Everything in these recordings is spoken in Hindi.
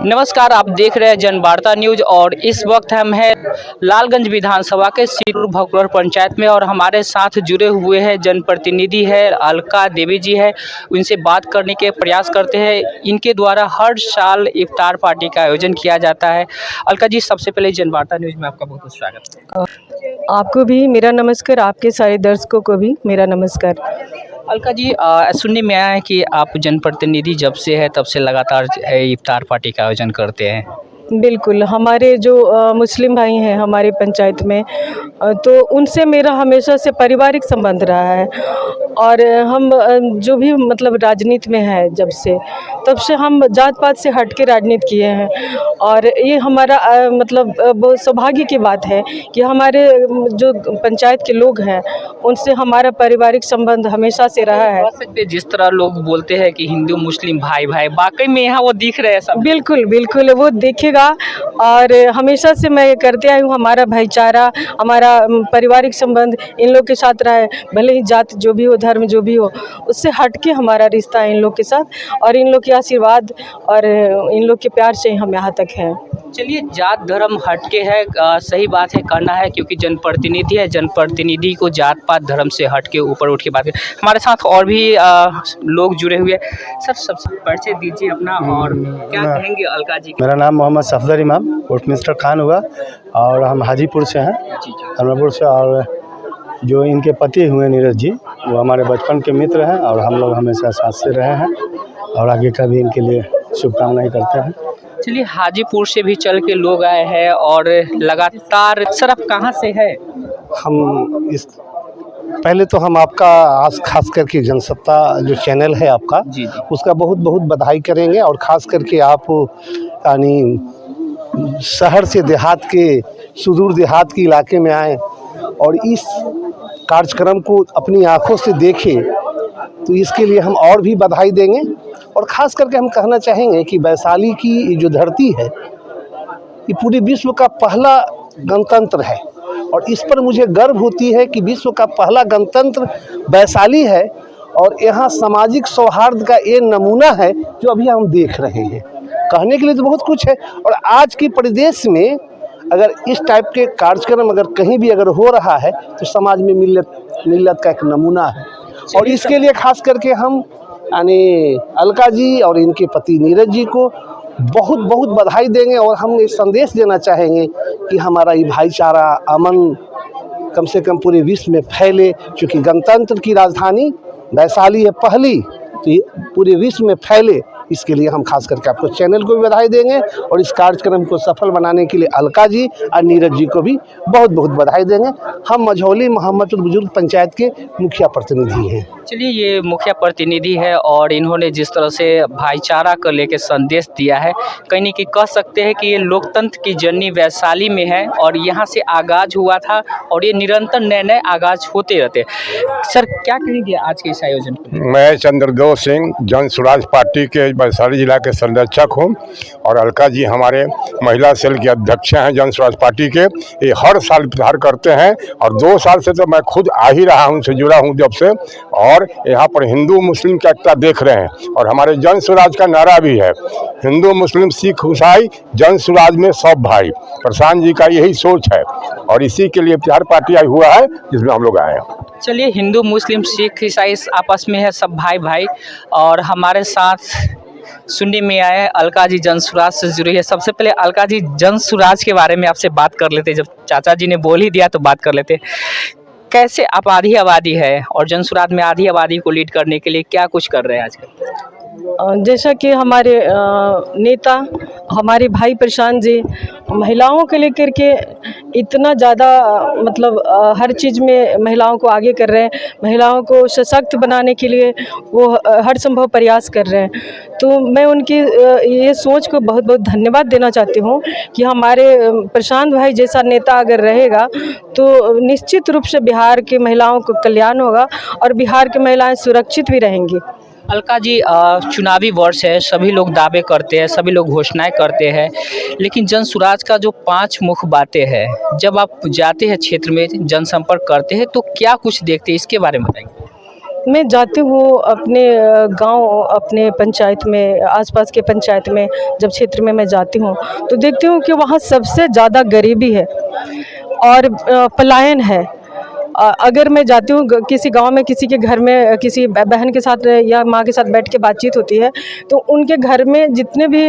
नमस्कार, आप देख रहे हैं जनवार्ता न्यूज और इस वक्त हम हैं लालगंज विधानसभा के सीरूर भगौर पंचायत में और हमारे साथ जुड़े हुए हैं जनप्रतिनिधि है अलका देवी जी है। उनसे बात करने के प्रयास करते हैं। इनके द्वारा हर साल इफ्तार पार्टी का आयोजन किया जाता है। अलका जी, सबसे पहले जनवार्ता न्यूज में आपका बहुत बहुत स्वागत। आपको भी मेरा नमस्कार, आपके सारे दर्शकों को भी मेरा नमस्कार। अलका जी, सुनने में आया है कि आप जनप्रतिनिधि जब से है तब से लगातार इफ्तार पार्टी का आयोजन करते हैं। बिल्कुल, हमारे जो मुस्लिम भाई हैं हमारे पंचायत में, तो उनसे मेरा हमेशा से पारिवारिक संबंध रहा है। और हम जो भी मतलब राजनीति में है जब से, तब से हम जात पात से हट के राजनीति किए हैं। और ये हमारा मतलब बहुत सौभाग्य की बात है कि हमारे जो पंचायत के लोग हैं उनसे हमारा पारिवारिक संबंध हमेशा से रहा है। जिस तरह लोग बोलते हैं कि हिंदू मुस्लिम भाई भाई, वाकई में यहाँ वो दिख रहे हैं सब। बिल्कुल बिल्कुल, वो देखेगा। और हमेशा से मैं ये करते आई हूँ, हमारा भाईचारा, हमारा पारिवारिक संबंध इन लोग के साथ रहा है। भले ही जात जो भी हो, धर्म जो भी हो, उससे हट के हमारा रिश्ता है इन लोग के साथ। और इन लोग के आशीर्वाद और इन लोग के प्यार से हम यहाँ तक हैं। चलिए, जात धर्म हटके है, सही बात है, करना है क्योंकि जनप्रतिनिधि है। जनप्रतिनिधि को जात पात धर्म से हटके ऊपर उठ के बात करें। हमारे साथ और भी लोग जुड़े हुए हैं। सर, सबसे परिचय दीजिए अपना और क्या कहेंगे अलका जी। मेरा नाम मोहम्मद सफदर इमाम उर्फ मिस्टर खान हुआ और हम हाजीपुर से हैं, हरमपुर से। और जो इनके पति हुए नीरज जी, वो हमारे बचपन के मित्र हैं और हम लोग हमेशा साथ से रहे हैं और आगे का भी इनके लिए शुभकामनाएं करते हैं। चलिए, हाजीपुर से भी चल के लोग आए हैं और लगातार। सर, आप कहाँ से है? हम इस पहले तो हम आपका खास करके जनसत्ता जो चैनल है आपका, जी, उसका बहुत बहुत बधाई करेंगे। और ख़ास करके आप यानी शहर से देहात के, सुदूर देहात के इलाके में आए और इस कार्यक्रम को अपनी आँखों से देखें, तो इसके लिए हम और भी बधाई देंगे। और ख़ास करके हम कहना चाहेंगे कि वैशाली की जो धरती है, ये पूरे विश्व का पहला गणतंत्र है और इस पर मुझे गर्व होती है कि विश्व का पहला गणतंत्र वैशाली है। और यहाँ सामाजिक सौहार्द का ये नमूना है जो अभी हम देख रहे हैं। कहने के लिए तो बहुत कुछ है। और आज के परिदेश में अगर इस टाइप के कार्यक्रम अगर कहीं भी अगर हो रहा है तो समाज में मिल्लत का एक नमूना है। और इसके लिए खास करके हम यानी अलका जी और इनके पति नीरज जी को बहुत बहुत बधाई देंगे। और हम ये संदेश देना चाहेंगे कि हमारा ये भाईचारा, अमन कम से कम पूरे विश्व में फैले। क्योंकि गणतंत्र की राजधानी वैशाली है पहली, तो ये पूरे विश्व में फैले। इसके लिए हम खास करके आपको चैनल को भी बधाई देंगे और इस कार्यक्रम को सफल बनाने के लिए अलका जी और नीरज जी को भी बहुत बहुत बधाई देंगे। हम मझौली मोहम्मदपुर बुजुर्ग पंचायत के मुखिया प्रतिनिधि हैं। चलिए, ये मुखिया प्रतिनिधि है और इन्होंने जिस तरह से भाईचारा को लेकर संदेश दिया है, कहीं न कहीं कह सकते हैं कि ये लोकतंत्र की जर्नी वैशाली में है और यहाँ से आगाज हुआ था और ये निरंतर नए नए आगाज होते रहते हैं। सर, क्या कहेंगे आज के इस आयोजन को? मैं चंद्रदेव सिंह, जन स्वराज पार्टी के वैशाली जिला के संरक्षक हूँ और अलका जी हमारे महिला सेल के अध्यक्ष हैं जन स्वराज पार्टी के। ये हर साल इफ्तार करते हैं और 2 साल से तो मैं खुद आ ही रहा हूँ, उनसे जुड़ा हूँ जब से। और यहाँ पर हिंदू मुस्लिम की एकता देख रहे हैं और हमारे जन स्वराज का नारा भी है, हिंदू मुस्लिम सिख ईसाई जन स्वराज में सब भाई। प्रशांत जी का यही सोच है और इसी के लिए इफ्तार पार्टी आई हुआ है जिसमें हम लोग आए हैं। चलिए, हिंदू मुस्लिम सिख ईसाई आपस में है सब भाई भाई। और हमारे साथ सुनने में आया है अलका जी जन स्वराज से जुड़ी है। सबसे पहले अलका जी, जन स्वराज के बारे में आपसे बात कर लेते। जब चाचा जी ने बोल ही दिया तो बात कर लेते। कैसे आप आधी आबादी है और जन स्वराज में आधी आबादी को लीड करने के लिए क्या कुछ कर रहे हैं आजकल? जैसा कि हमारे नेता हमारे भाई प्रशांत जी महिलाओं को लेकर के इतना ज़्यादा मतलब हर चीज़ में महिलाओं को आगे कर रहे हैं, महिलाओं को सशक्त बनाने के लिए वो हर संभव प्रयास कर रहे हैं। तो मैं उनकी ये सोच को बहुत बहुत धन्यवाद देना चाहती हूँ कि हमारे प्रशांत भाई जैसा नेता अगर रहेगा तो निश्चित रूप से बिहार की महिलाओं को कल्याण होगा और बिहार की महिलाएं सुरक्षित भी रहेंगी। अलका जी, चुनावी वर्ष है, सभी लोग दावे करते हैं, सभी लोग घोषणाएं करते हैं, लेकिन जन स्वराज का जो 5 मुख्य बातें हैं, जब आप जाते हैं क्षेत्र में जनसंपर्क करते हैं तो क्या कुछ देखते हैं, इसके बारे में बताएंगे? मैं जाती हूँ अपने गांव, अपने पंचायत में, आसपास के पंचायत में जब क्षेत्र में मैं जाती हूँ तो देखती हूँ कि वहाँ सबसे ज़्यादा गरीबी है और पलायन है। अगर मैं जाती हूँ किसी गांव में, किसी के घर में किसी बहन के साथ या माँ के साथ बैठ के बातचीत होती है तो उनके घर में जितने भी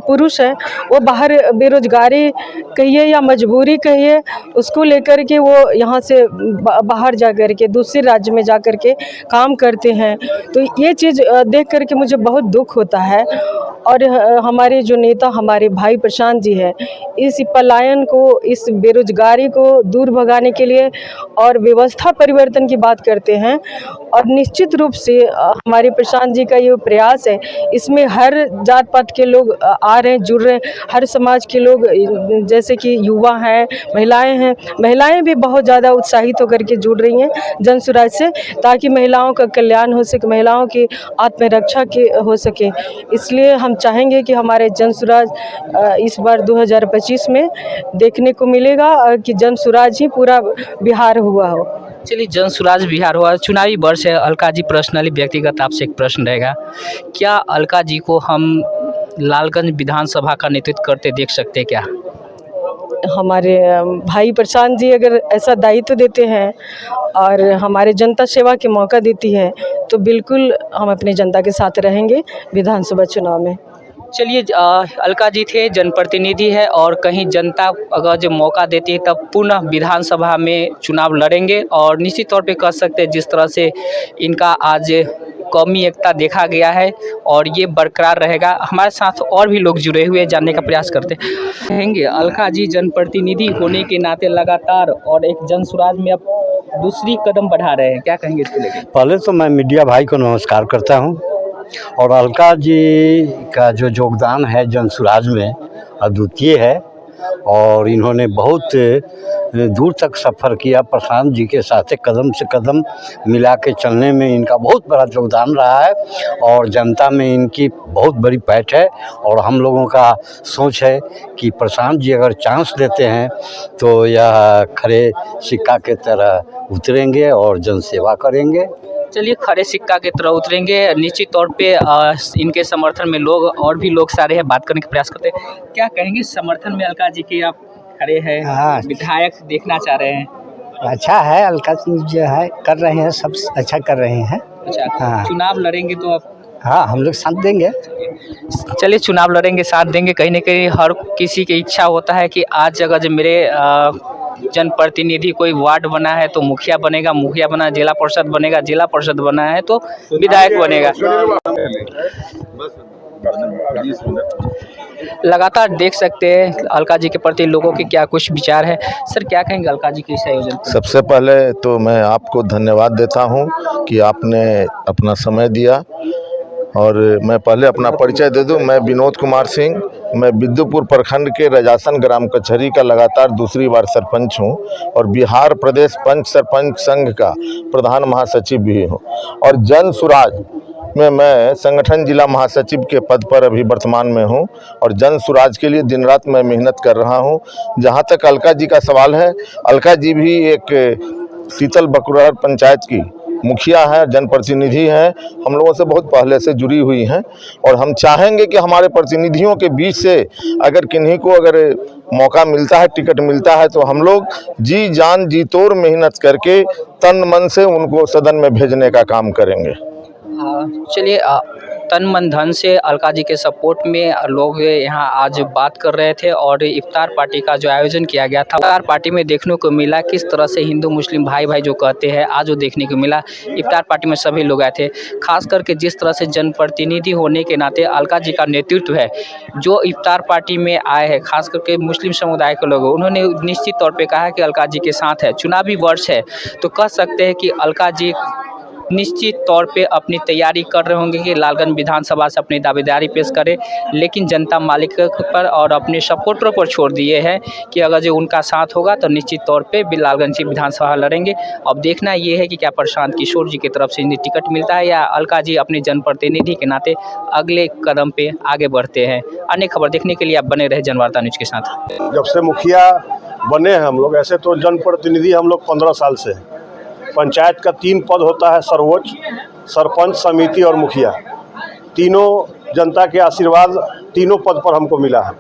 पुरुष हैं वो बाहर बेरोजगारी कहिए या मजबूरी कहिए, उसको लेकर के वो यहाँ से बाहर जा कर के दूसरे राज्य में जा कर के काम करते हैं। तो ये चीज़ देख कर के मुझे बहुत दुख होता है। और हमारे जो नेता, हमारे भाई प्रशांत जी है, इस पलायन को, इस बेरोजगारी को दूर भगाने के लिए और व्यवस्था परिवर्तन की बात करते हैं। और निश्चित रूप से हमारे प्रशांत जी का ये प्रयास है, इसमें हर जात पात के लोग आ रहे हैं, जुड़ रहे हैं, हर समाज के लोग, जैसे कि युवा हैं, महिलाएं हैं, महिलाएं भी बहुत ज़्यादा उत्साहित होकर के जुड़ रही हैं जन स्वराज से, ताकि महिलाओं का कल्याण हो सके, महिलाओं की आत्मरक्षा के हो सके। इसलिए हम चाहेंगे कि हमारे जन स्वराज इस बार 2025 में देखने को मिलेगा कि जन स्वराज ही पूरा बिहार हुआ हो। चलिए, जन स्वराज बिहार हुआ, चुनावी वर्ष है। अलका जी, पर्सनली व्यक्तिगत आपसे एक प्रश्न रहेगा, क्या अलका जी को हम लालगंज विधानसभा का नेतृत्व करते देख सकते हैं क्या? हमारे भाई प्रशांत जी अगर ऐसा दायित्व देते हैं और हमारे जनता सेवा के मौका देती है तो बिल्कुल हम अपनी जनता के साथ रहेंगे विधानसभा चुनाव में। चलिए, अलका जी थे, जनप्रतिनिधि है और कहीं जनता अगर जो मौका देती है तब पुनः विधानसभा में चुनाव लड़ेंगे। और निश्चित तौर पे कह सकते हैं जिस तरह से इनका आज कौमी एकता देखा गया है और ये बरकरार रहेगा। हमारे साथ और भी लोग जुड़े हुए जानने का प्रयास करते रहेंगे। अलका जी जनप्रतिनिधि होने के नाते लगातार और एक जन स्वराज में अब दूसरी कदम बढ़ा रहे हैं, क्या कहेंगे इसको लेकर? पहले तो मैं मीडिया भाई को नमस्कार करता हूं और अलका जी का जो योगदान है जन स्वराज में अद्वितीय है और इन्होंने बहुत दूर तक सफ़र किया। प्रशांत जी के साथ कदम से कदम मिला के चलने में इनका बहुत बड़ा योगदान रहा है और जनता में इनकी बहुत बड़ी पैठ है। और हम लोगों का सोच है कि प्रशांत जी अगर चांस देते हैं तो यह खरे सिक्का के तरह उतरेंगे और जनसेवा करेंगे। चलिए, खड़े सिक्का की तरह उतरेंगे। निश्चित तौर पे इनके समर्थन में लोग और भी लोग सारे हैं, बात करने का प्रयास करते हैं। क्या कहेंगे समर्थन में अलका जी के? आप खड़े हैं, विधायक देखना चाह रहे हैं। अच्छा है, अलका जी जो है कर रहे हैं, सब अच्छा कर रहे हैं। अच्छा, हाँ। चुनाव लड़ेंगे तो आप? हाँ, हम लोग साथ देंगे। चलिए, चुनाव लड़ेंगे, साथ देंगे। कहीं ना कहीं हर किसी की इच्छा होता है कि आज अगर जो मेरे जनप्रतिनिधि कोई वार्ड बना है तो मुखिया बनेगा, मुखिया बना जिला परिषद बनेगा, जिला परिषद बना है तो विधायक बनेगा। लगातार देख सकते हैं अलका जी के प्रति लोगों के क्या कुछ विचार है। सर, क्या कहेंगे अलका जी के इस आयोजन पर? सबसे पहले तो मैं आपको धन्यवाद देता हूं कि आपने अपना समय दिया। और मैं पहले अपना परिचय दे दूं, मैं विनोद कुमार सिंह, मैं बिद्दुपुर प्रखंड के रजासन ग्राम कचहरी का लगातार दूसरी बार सरपंच हूं और बिहार प्रदेश पंच सरपंच संघ का प्रधान महासचिव भी हूं। और जन स्वराज में मैं संगठन जिला महासचिव के पद पर अभी वर्तमान में हूं और जन स्वराज के लिए दिन रात मैं मेहनत कर रहा हूं। जहां तक अलका जी का सवाल है, अलका जी भी एक शीतल बकुरहर पंचायत की मुखिया है, जनप्रतिनिधि हैं, हम लोगों से बहुत पहले से जुड़ी हुई हैं। और हम चाहेंगे कि हमारे प्रतिनिधियों के बीच से अगर किन्हीं को अगर मौका मिलता है, टिकट मिलता है, तो हम लोग जी जान जी तोड़ मेहनत करके तन मन से उनको सदन में भेजने का काम करेंगे। चलिए, तन मन धन से अलका जी के सपोर्ट में लोग यहाँ आज बात कर रहे थे। और इफ्तार पार्टी का जो आयोजन किया गया था, इफ्तार पार्टी में देखने को मिला किस तरह से हिंदू मुस्लिम भाई भाई जो कहते हैं, आज वो देखने को मिला। इफ्तार पार्टी में सभी लोग आए थे, खास करके जिस तरह से जनप्रतिनिधि होने के नाते अलका जी का नेतृत्व है, जो इफ्तार पार्टी में आए हैं, खास करके मुस्लिम समुदाय के लोग, उन्होंने निश्चित तौर पर कहा कि अलका जी के साथ है। चुनावी वर्ष है तो कह सकते हैं कि अलका जी निश्चित तौर पे अपनी तैयारी कर रहे होंगे कि लालगंज विधानसभा से अपनी दावेदारी पेश करें, लेकिन जनता मालिक पर और अपने सपोर्टरों पर छोड़ दिए हैं कि अगर जो उनका साथ होगा तो निश्चित तौर पे लालगंज की विधानसभा लड़ेंगे। अब देखना ये है कि क्या प्रशांत किशोर जी की तरफ से इन्हें टिकट मिलता है या अलका जी अपने जनप्रतिनिधि के नाते अगले कदम पे आगे बढ़ते हैं। अन्य खबर देखने के लिए आप बने रहे जनवार्ता न्यूज के साथ। जब से मुखिया बने हैं हम लोग, ऐसे तो जनप्रतिनिधि हम लोग 15 साल से हैं, पंचायत का 3 पद होता है सर्वोच्च, सरपंच, समिति और मुखिया। तीनों जनता के आशीर्वाद तीनों पद पर हमको मिला है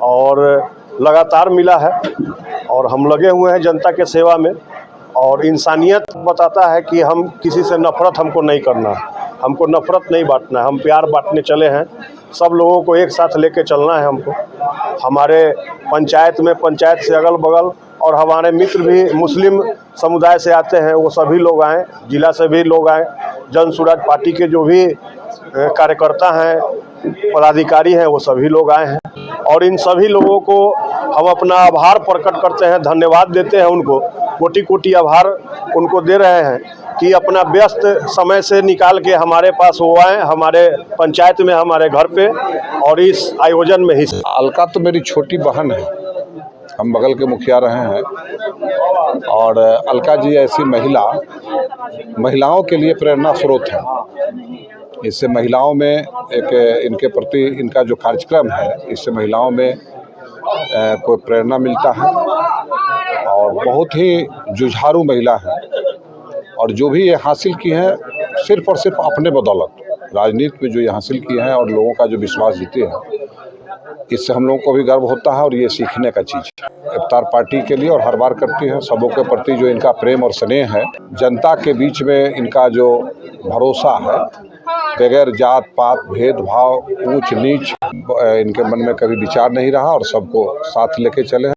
और लगातार मिला है और हम लगे हुए हैं जनता के सेवा में। और इंसानियत बताता है कि हम किसी से नफ़रत हमको नहीं करना, हमको नफ़रत नहीं बांटना, हम प्यार बांटने चले हैं। सब लोगों को एक साथ लेके चलना है हमको। हमारे पंचायत में, पंचायत से अगल बगल और हमारे मित्र भी मुस्लिम समुदाय से आते हैं, वो सभी लोग आएँ, जिला से भी लोग आएँ। जन स्वराज पार्टी के जो भी कार्यकर्ता हैं, पदाधिकारी हैं, वो सभी लोग आए हैं और इन सभी लोगों को हम अपना आभार प्रकट करते हैं, धन्यवाद देते हैं उनको। कोटि कोटि आभार उनको दे रहे हैं कि अपना व्यस्त समय से निकाल के हमारे पास वो आए, हमारे पंचायत में, हमारे घर पे और इस आयोजन में हिस्सा। अलका तो मेरी छोटी बहन है, हम बगल के मुखिया रहे हैं और अलका जी ऐसी महिलाओं के लिए प्रेरणा स्रोत है। इससे महिलाओं में एक इनके प्रति इनका जो कार्यक्रम है, इससे महिलाओं में कोई प्रेरणा मिलता है और बहुत ही जुझारू महिला है और जो भी ये हासिल की है सिर्फ और सिर्फ अपने बदौलत, राजनीति में जो ये हासिल की है और लोगों का जो विश्वास जीते हैं, इससे हम लोगों को भी गर्व होता है और ये सीखने का चीज़ है। इफ्तार पार्टी के लिए और हर बार करती है, सबों के प्रति जो इनका प्रेम और स्नेह है, जनता के बीच में इनका जो भरोसा है, बगैर जात पात भेदभाव ऊंच नीच इनके मन में कभी विचार नहीं रहा और सबको साथ लेके चले हैं।